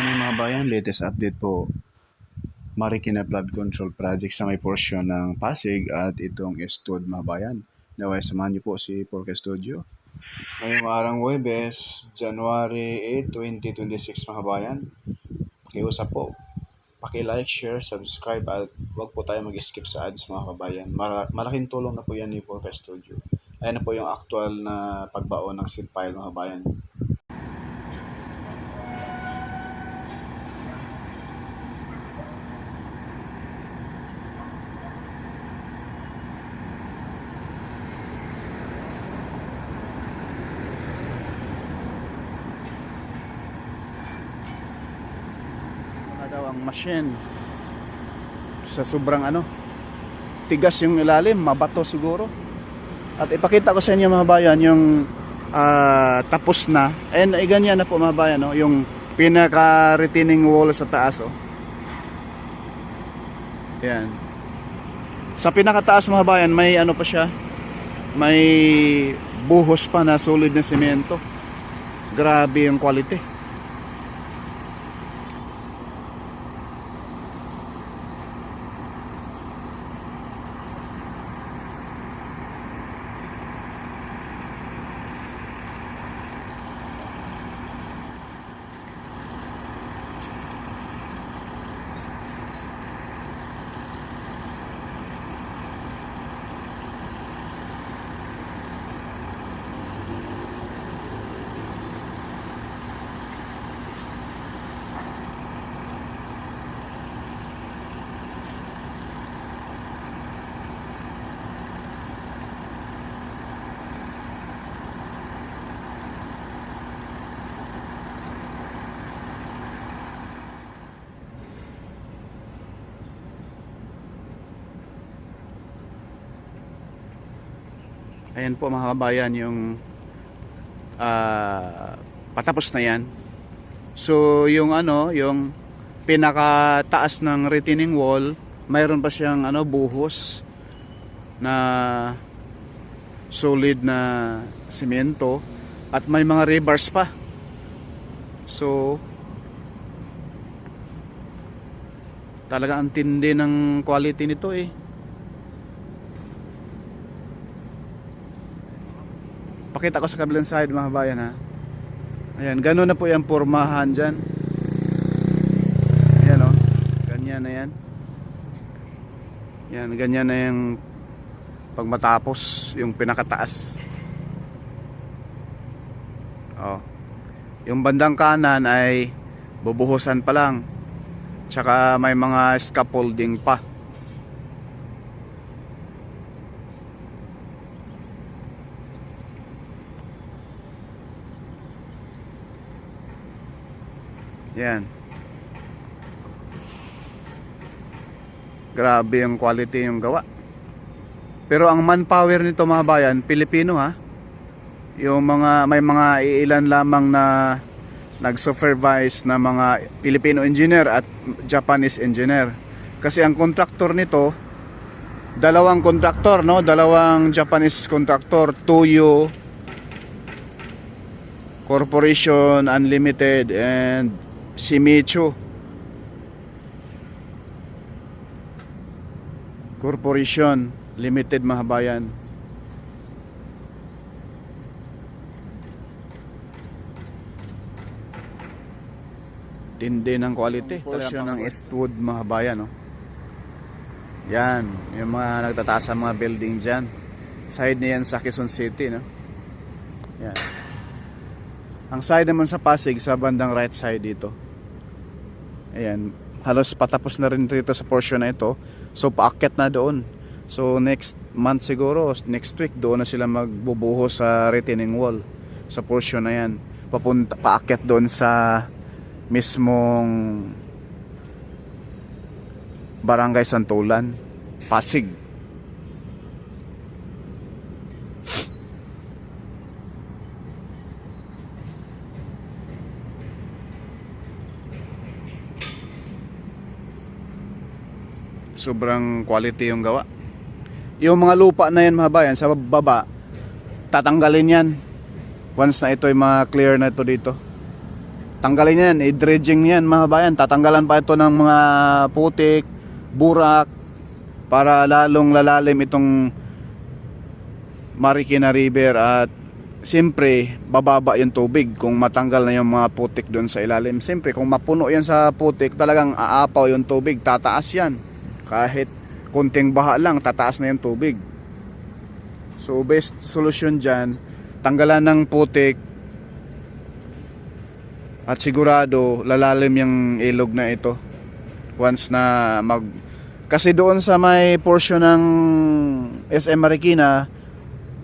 morning mga bayan, latest update po. Marikina Flood Control Project sa may porsyon ng Pasig at itong Estud mga bayan. Naway samahan niyo po si Porca Studio. Ngayong araw Huwebes, January 8, 2026 mga bayan. Pakiusap po, paki-like, share, subscribe at huwag po tayo mag-skip sa ads mga kabayan. Malaking tulong na po yan ni Porca Studio. Ayan na po yung actual na pagbaon ng seed pile mga kabayan. Daw ang machine sa sobrang tigas yung ilalim, mabato siguro. At ipakita ko sa inyo mga bayan yung tapos na, and ganyan na po mga bayan, no? Yung pinaka retaining wall sa taas, yan. Sa pinakataas mga bayan may pa siya, may buhos pa na solid na semento. Grabe yung quality. Ayan po mga kabayan yung patapos na yan. So yung yung pinakataas ng retaining wall, mayroon pa siyang buhos na solid na semento at may mga rebars pa. So talaga ang tindi ng quality nito Pakita ko sa kabilang side mga bayan ha. Ayan, gano'n na po yung pormahan dyan. Ayan ganyan na yan. Yan, ganyan na yung pag matapos yung pinakataas. Yung bandang kanan ay bubuhusan pa lang. Tsaka may mga scaffolding pa. Yan. Grabe yung quality yung gawa. Pero ang manpower nito mga bayan, Pilipino ha. Yung may mga ilan lamang na nag-supervise na mga Filipino engineer at Japanese engineer. Kasi ang contractor nito, dalawang contractor, dalawang Japanese contractor, Toyo Corporation Unlimited and Shimizu Corporation Limited mga bayan. Tindi ng quality. Portion ng Eastwood mga bayan Yan, yung mga nagtataas sa mga building dyan. Side niyan sa Quezon City Yan. Ang side naman sa Pasig sa bandang right side dito. Ayan, halos patapos na rin dito sa portion na ito. So paakyat na doon. So next month siguro, next week doon na sila magbubuho sa retaining wall sa portion na yan. Paakyat doon sa mismong Barangay Santulan, Pasig. Sobrang quality yung gawa. Yung mga lupa na yan mga bayan sa baba, tatanggalin yan once na ito ay ma-clear na ito dito. tanggalin yan, i-dredging yan mga kabayan. Tatanggalan pa ito ng mga putik, burak, para lalong lalalim itong Marikina River. At siyempre bababa yung tubig kung matanggal na yung mga putik doon sa ilalim. Siyempre kung mapuno yan sa putik, talagang aapaw yung tubig, tataas yan. Kahit kunting baha lang, tataas na yung tubig. So best solution dyan, tanggalan ng putik, at sigurado lalalim yung ilog na ito once na kasi doon sa may portion ng SM Marikina,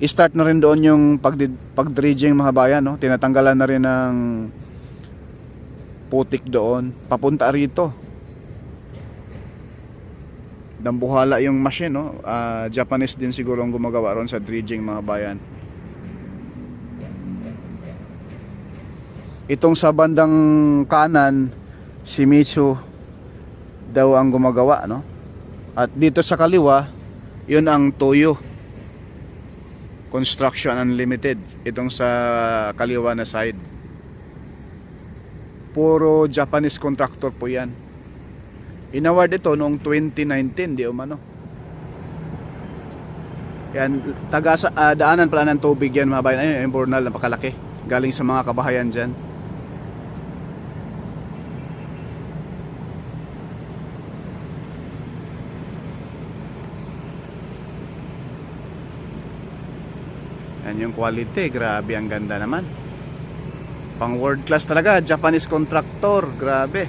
start na rin doon yung pag-dredging mga bayan, no? Tinatanggalan na rin ng putik doon papunta rito. Dambuhala yung machine, no? Japanese din siguro ang gumagawa ron sa dredging mga bayan. Itong sa bandang kanan, si Mitsu daw ang gumagawa, no? At dito sa kaliwa, yun ang Toyo Construction Unlimited. Itong sa kaliwa na side, puro Japanese contractor po yan. Inaward ito noong 2019, di umano. Yan, daanan pala ng tubig yan mga bayan. Ayun, yung bornal, napakalaki. Galing sa mga kabahayan dyan. Yan yung quality, grabe, ang ganda naman. Pang world class talaga, Japanese contractor, grabe.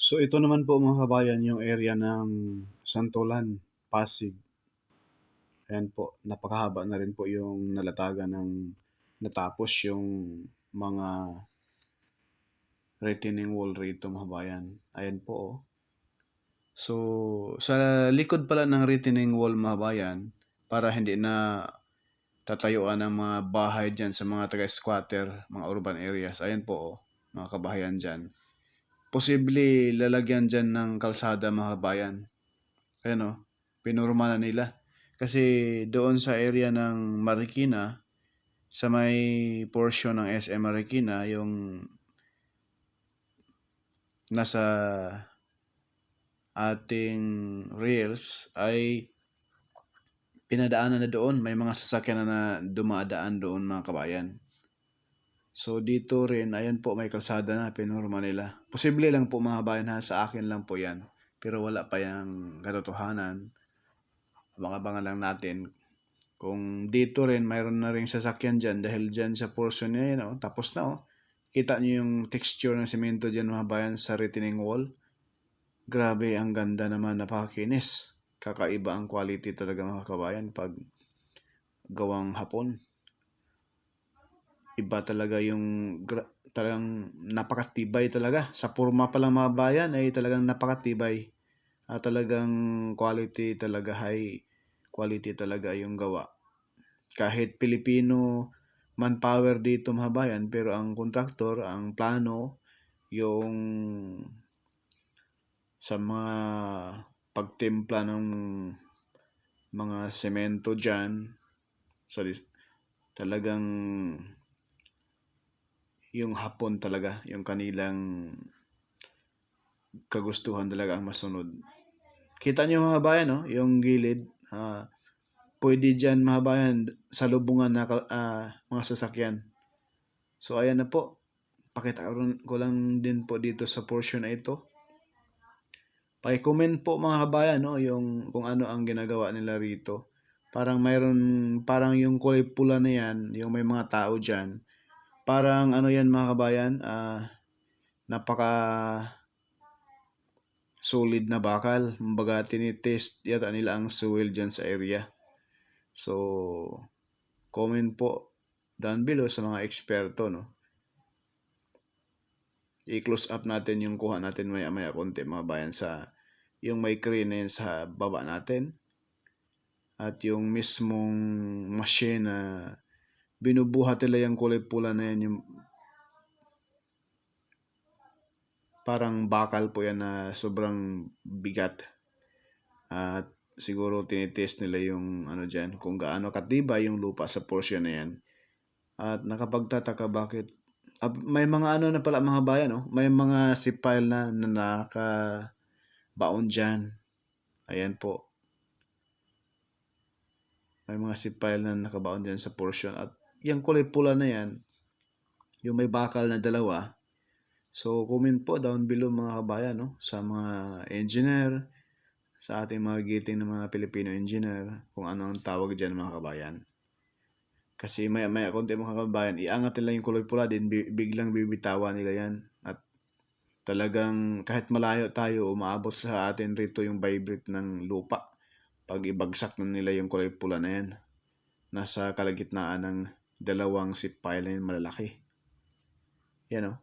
So ito naman po mga kabayan, yung area ng Santolan, Pasig. Ayan po, napakahaba na rin po yung nalatagan ng natapos yung mga retaining wall rito mga kabayan. Ayan po, oh. So sa likod pala ng retaining wall mga kabayan, para hindi na tatayuan ng mga bahay dyan sa mga taga-squatter, mga urban areas. Ayan po, oh, mga kabahayan dyan. Posible lalagyan dyan ng kalsada mga kabayan. Ayan, o, pinurma na nila. Kasi doon sa area ng Marikina, sa may portion ng SM Marikina, yung nasa ating rails, ay pinadaanan na doon. May mga sasakyan na dumadaan doon mga kabayan. So dito rin, ayan po, may kalsada na, pinurma nila. Posible lang po mga kabayan, ha, sa akin lang po yan. Pero wala pa yung katotohanan. Abangan lang natin. Kung dito rin, mayroon na rin sasakyan dyan, dahil dyan sa portion niya, yun, oh, tapos na, oh. Kita nyo yung texture ng semento dyan mga kabayan sa retaining wall. Grabe, ang ganda naman, napakakinis. Kakaiba ang quality talaga mga kabayan pag gawang hapon. Iba talaga yung talagang napakatibay talaga. Sa forma pa lang mga bayan ay talagang napakatibay. talagang quality talaga, high quality talaga yung gawa. Kahit Pilipino manpower dito mga kabayan, pero ang kontraktor, ang plano, yung sa mga pagtimpla ng mga semento dyan, talagang yung Hapon talaga, yung kanilang kagustuhan talaga ang masunod. Kita nyo mga kabayan, no? Yung gilid, pwede dyan mga kabayan, salubungan na mga sasakyan. So ayan na po, pakita ko lang din po dito sa portion na ito. Paki-comment po mga kabayan, no, yung kung ano ang ginagawa nila rito. Parang yung kulay pula na yan, yung may mga tao dyan. Parang ano yan mga kabayan, napaka solid na bakal. Kumbaga tinitest yata nila ang soil dyan sa area. So, comment po down below sa mga eksperto, no. I-close up natin yung kuha natin maya-maya konti mga bayan sa yung may crane na yun sa baba natin. At yung mismong machine na binubuhat nila yung kulay pula na yan, yung parang bakal po yan na sobrang bigat. At siguro tinitest nila yung ano dyan, kung gaano katibay yung lupa sa portion na yan. At nakapagtataka bakit may mga ano na pala mga bayan, no? May mga sipile na nakabaon dyan. Ayan po. May mga sipile na nakabaon dyan sa portion. At yung kulay pula na yan, yung may bakal na dalawa. So, comment po down below mga kabayan, no? Sa mga engineer, sa ating mga giting ng mga Filipino engineer, kung ano ang tawag dyan mga kabayan. Kasi maya konti mga kabayan, iangat nila yung kulay pula din, biglang bibitawan nila yan. At talagang kahit malayo tayo, umaabot sa atin rito yung vibrate ng lupa. Pag ibagsak na nila yung kulay pula na yan, nasa kalagitnaan ng dalawang sipile na yun malalaki. Yan, o.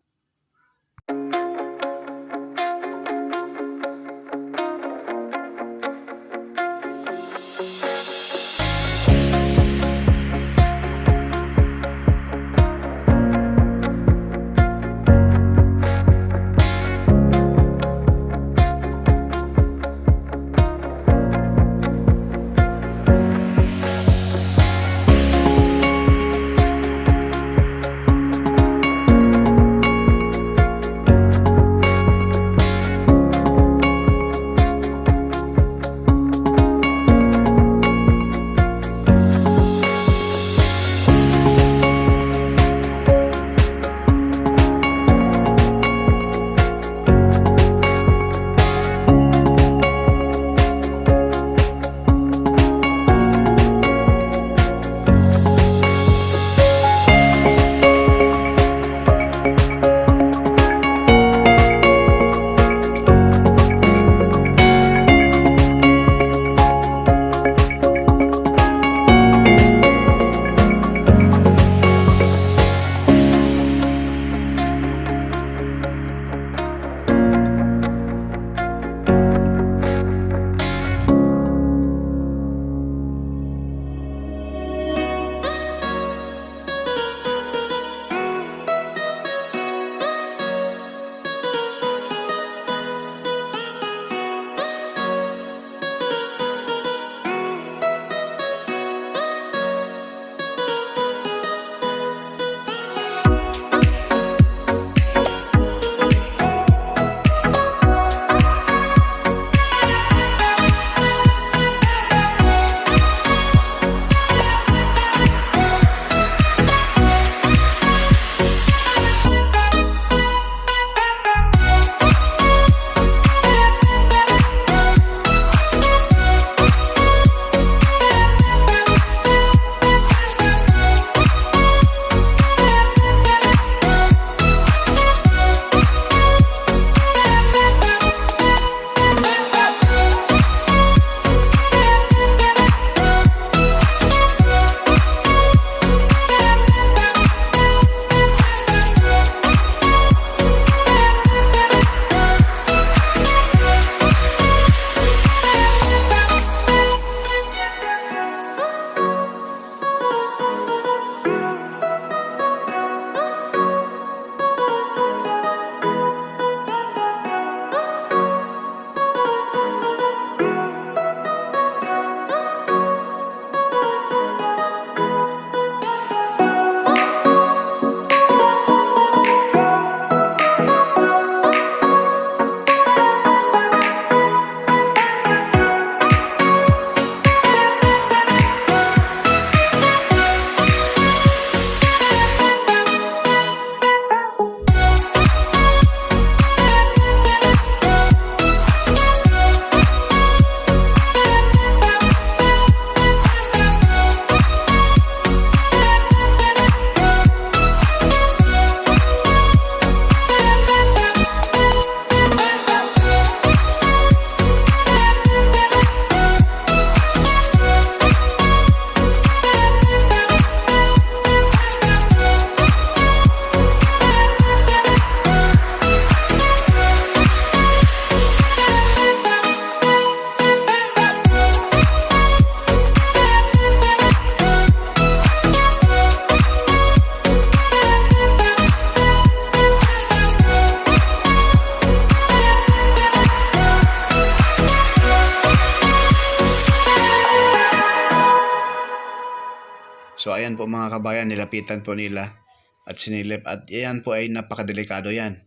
ayan po mga kabayan, nilapitan po nila at sinilip. At yan po ay napakadelikado yan.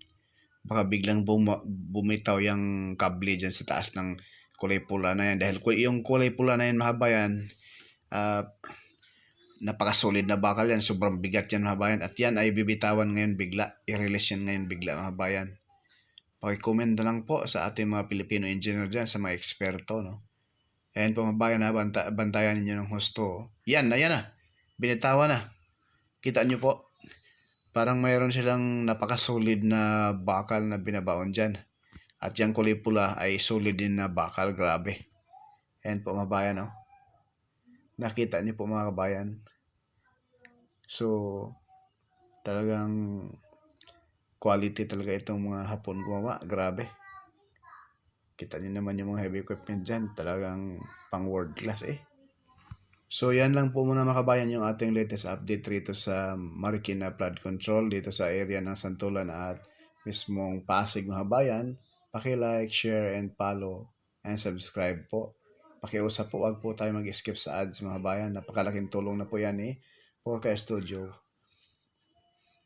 Baka biglang bumitaw yung kable dyan sa taas ng kulay pula na yan. Dahil yung kulay pula na yan mga kabayan, napakasolid na bakal yan. Sobrang bigat yan mga kabayan. At yan ay bibitawan ngayon bigla. I-release yan ngayon bigla mga kabayan. Paki-comment na lang po sa ating mga Pilipino engineer dyan, sa mga eksperto, no? Ayan po mga kabayan, bantayan ninyo ng husto. Yan na. Binitawan na. Kita nyo po. Parang mayroon silang napakasolid na bakal na binabaon dyan. At yung kulay pula ay solid din na bakal. Grabe. Ayan po mga kabayan, no? Nakita niyo po mga kabayan. So, talagang quality talaga itong mga Hapon gumawa. Grabe. Kita niyo naman yung mga heavy equipment dyan. Talagang pang world class eh. So yan lang po muna mga kabayan yung ating latest update rito sa Marikina Flood Control dito sa area ng Santolan at mismong Pasig mga kabayan. Paki-like, share, and follow, and subscribe po. Pakiusap po, wag po tayo mag-skip sa ads mga kabayan. Napakalaking tulong na po yan eh. Porca Studio.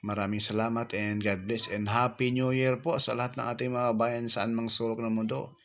Maraming salamat and God bless and Happy New Year po sa lahat ng ating mga kabayan saan mang sulok ng mundo.